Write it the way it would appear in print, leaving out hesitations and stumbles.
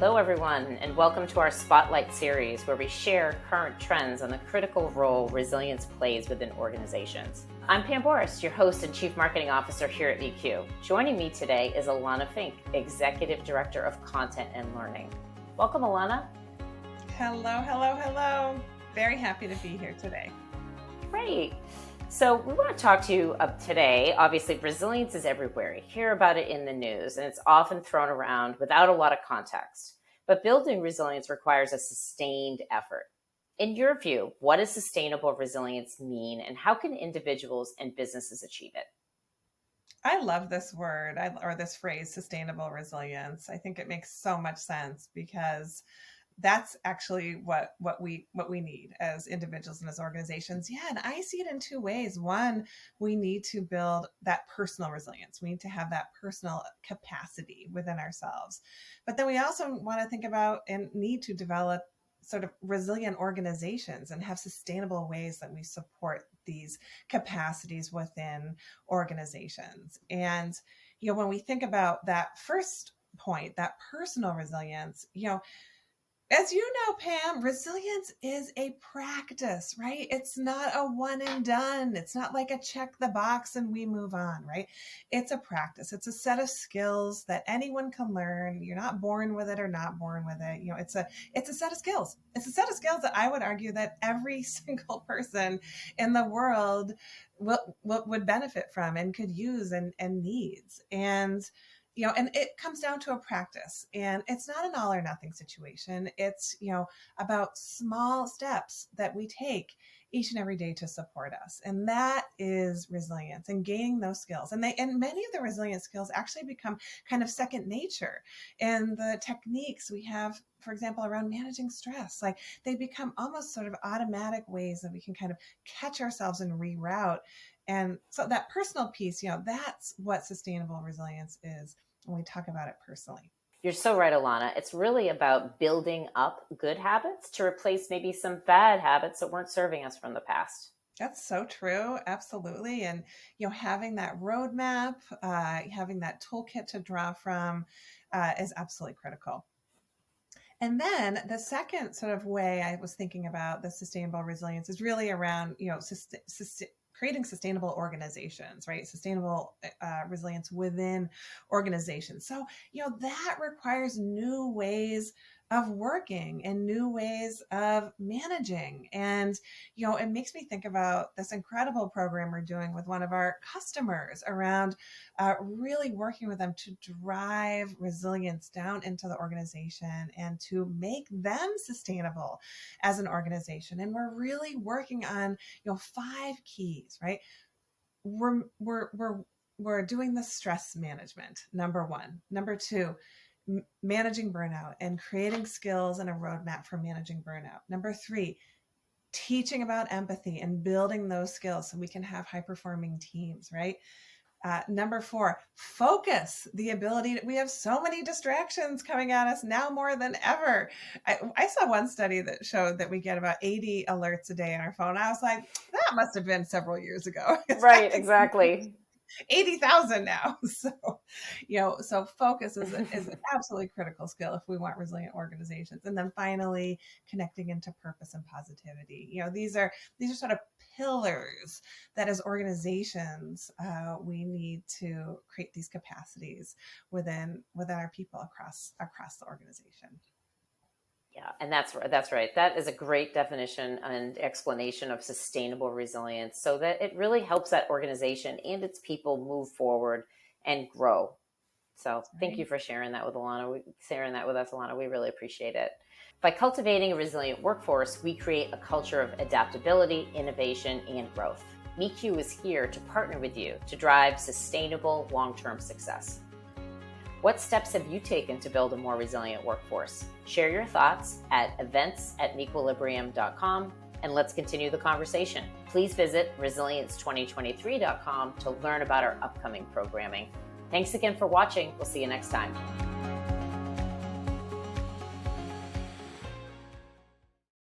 Hello, everyone, and welcome to our Spotlight series where we share current trends on the critical role resilience plays within organizations. I'm Pam Boris, your host and Chief Marketing Officer here at VQ. Joining me today is Alanna Fincke, Executive Director of Content and Learning. Welcome, Alanna. Hello. Very happy to be here today. Great. So we want to talk to you today. Obviously, resilience is everywhere. You hear about it in the news, and it's often thrown around without a lot of context. But building resilience requires a sustained effort. In your view, what does sustainable resilience mean, and how can individuals and businesses achieve it? I love this word or this phrase, sustainable resilience. I think it makes so much sense because that's actually what we need as individuals and as organizations. Yeah, and I see it in two ways. One, we need to build that personal resilience. We need to have that personal capacity within ourselves. But then we also want to think about and need to develop sort of resilient organizations and have sustainable ways that we support these capacities within organizations. And, when we think about that first point, that personal resilience, as you know, Pam, resilience is a practice, right? It's not a one and done. It's not like a check the box and we move on, right? It's a practice. It's a set of skills that anyone can learn. You're not born with it or not born with it. It's a set of skills. It's a set of skills that I would argue that every single person in the world would benefit from and could use and needs. And it comes down to a practice, and it's not an all or nothing situation. It's, about small steps that we take each and every day to support us. And that is resilience and gaining those skills. And many of the resilient skills actually become kind of second nature. And the techniques we have, for example, around managing stress, like they become almost sort of automatic ways that we can kind of catch ourselves and reroute. And so that personal piece, that's what sustainable resilience is when we talk about it personally. You're so right, Alanna. It's really about building up good habits to replace maybe some bad habits that weren't serving us from the past. That's so true. Absolutely. And, having that roadmap, having that toolkit to draw from is absolutely critical. And then the second sort of way I was thinking about the sustainable resilience is really around, creating sustainable organizations, right? Sustainable resilience within organizations. So, that requires new ways of working and new ways of managing. And, it makes me think about this incredible program we're doing with one of our customers around really working with them to drive resilience down into the organization and to make them sustainable as an organization. And we're really working on, 5 keys, right? We're doing the stress management, number 1. Number 2, managing burnout and creating skills and a roadmap for managing burnout. Number 3, teaching about empathy and building those skills so we can have high-performing teams, right? Number 4, focus, the ability we have so many distractions coming at us now more than ever. I saw one study that showed that we get about 80 alerts a day on our phone. I was like, that must have been several years ago. Right, exactly. 80,000 now. So focus is an absolutely critical skill if we want resilient organizations. And then finally, connecting into purpose and positivity. These are sort of pillars that as organizations, we need to create these capacities within our people across the organization. Yeah, and that's right. That is a great definition and explanation of sustainable resilience so that it really helps that organization and its people move forward and grow. So thank you for sharing that with us, Alanna. We really appreciate it. By cultivating a resilient workforce, we create a culture of adaptability, innovation, and growth. VQ is here to partner with you to drive sustainable long-term success. What steps have you taken to build a more resilient workforce? Share your thoughts at events@mequilibrium.com and let's continue the conversation. Please visit resilience2023.com to learn about our upcoming programming. Thanks again for watching. We'll see you next time.